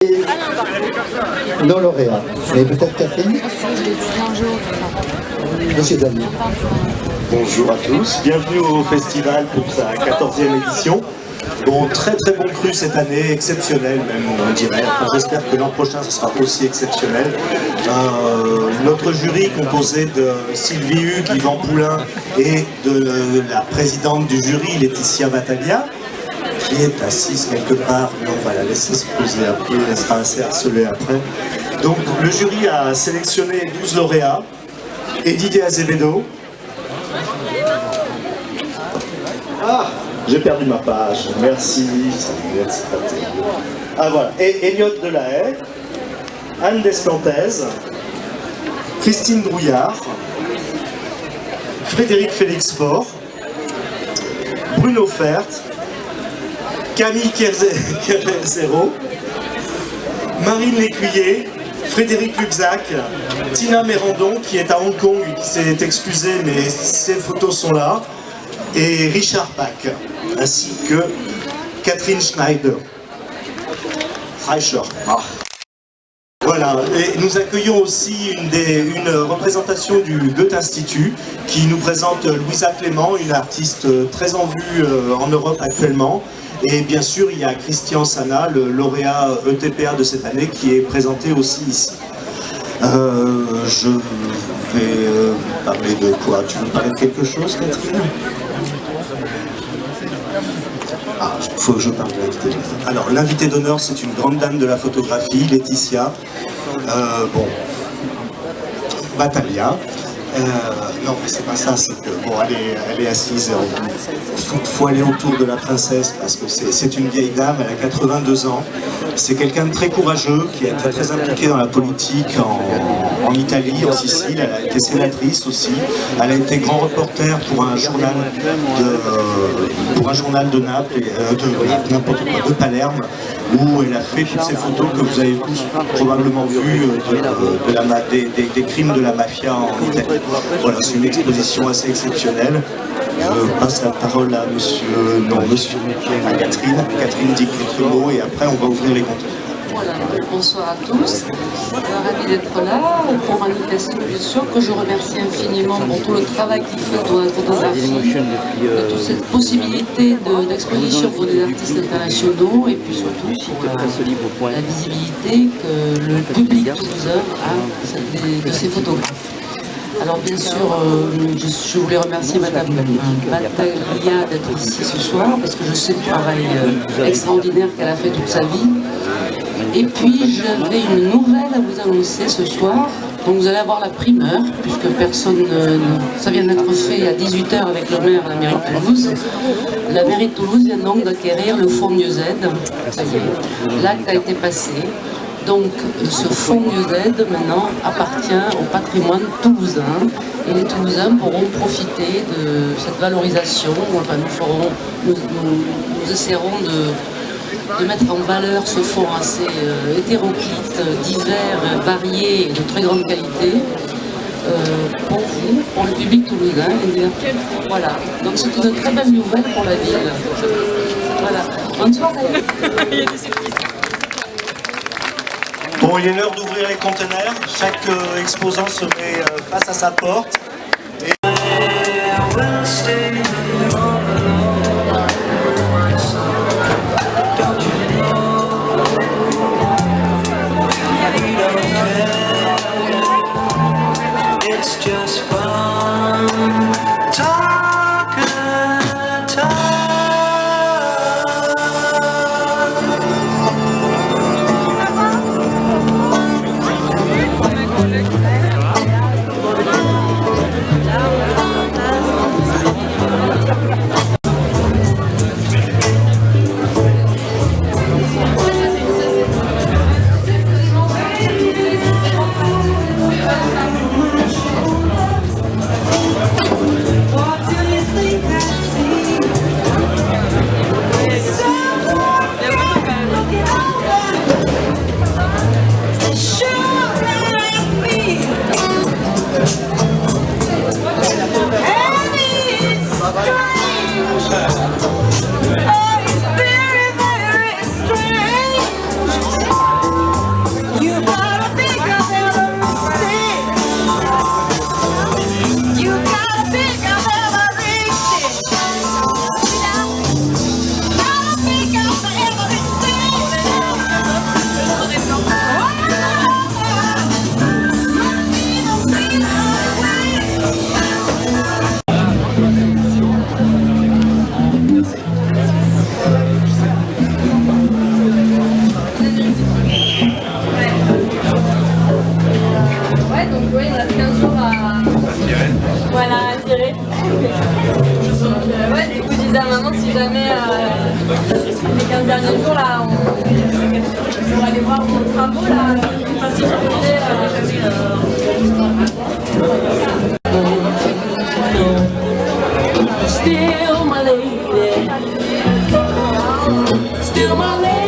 Nos lauréats. Et peut-être Catherine? Monsieur Daniel. Bonjour à tous, bienvenue au festival pour sa 14e édition. Bon, très bon cru cette année, exceptionnel même on dirait. Enfin, j'espère que l'an prochain ce sera aussi exceptionnel. Notre jury composé de Sylvie Hugues, Yvan Poulain et de la présidente du jury, Laetitia Battaglia, qui est assise quelque part, mais on va la laisser se poser un peu, elle sera assez harcelée après. Donc le jury a sélectionné 12 lauréats, et Didier Azevedo. Ah, j'ai perdu ma page, merci. Ah voilà, et Elliot Delahaye, Anne Desplantes, Christine Drouillard, Frédéric Félix Faure, Bruno Fert, Camille Kerzero, Marine Lécuyer, Frédéric Luxac, Tina Mérandon qui est à Hong Kong et qui s'est excusée mais ses photos sont là, et Richard Pack, ainsi que Catherine Schneider. Reicher. Ah. Voilà, et nous accueillons aussi une représentation du Goethe-Institut qui nous présente Louisa Clément, une artiste très en vue en Europe actuellement. Et bien sûr, il y a Christian Sana, le lauréat ETPA de cette année, qui est présenté aussi ici. Je vais parler de quoi? Tu veux parler de quelque chose, Catherine? Ah, il faut que je parle de l'invité d'honneur. Alors, l'invité d'honneur, c'est une grande dame de la photographie, Laetitia. Battaglia. Non, mais c'est pas ça, c'est que, bon, elle est assise, il faut aller autour de la princesse, parce que c'est une vieille dame, elle a 82 ans, c'est quelqu'un de très courageux, qui a été très impliqué dans la politique en Italie, en Sicile, elle a été sénatrice aussi, elle a été grand reporter pour un journal de Naples, de Palerme, où elle a fait toutes ces photos que vous avez tous probablement vues des crimes de la mafia en Italie. Voilà, c'est une exposition assez exceptionnelle. Je passe la parole à à Catherine. Catherine dit quelques mots et après on va ouvrir les conteneurs. Voilà, bonsoir à tous. Ravi d'être là pour l'invitation, bien sûr, que je remercie infiniment pour tout le travail qu'il fait dans la photographie, de toute cette possibilité d'exposition pour des artistes internationaux et puis surtout pour la visibilité que le public toulousain a de ces photographes. Alors bien sûr, je voulais remercier Madame Battaglia d'être ici ce soir, parce que je sais le travail extraordinaire qu'elle a fait toute sa vie. Et puis j'avais une nouvelle à vous annoncer ce soir, donc vous allez avoir la primeur, puisque personne, ça vient d'être fait à 18 h avec le maire de la mairie de Toulouse. La mairie de Toulouse vient donc d'acquérir le fonds Mieux Aide, ça y est, l'acte a été passé. Donc ce fonds Mieux Aide maintenant appartient au patrimoine toulousain et les Toulousains pourront profiter de cette valorisation. Enfin, nous essaierons de mettre en valeur ce fonds assez hétéroclite, divers, varié et de très grande qualité pour vous, pour le public toulousain. Voilà, donc c'est une très belle nouvelle pour la ville. Voilà, bonne soirée. Bon, il est l'heure d'ouvrir les conteneurs. Chaque exposant se met face à sa porte. jamais, les 15 derniers jours, là, on va aller voir vos travaux, là, une partie sur le côté, Still my lady, still my lady.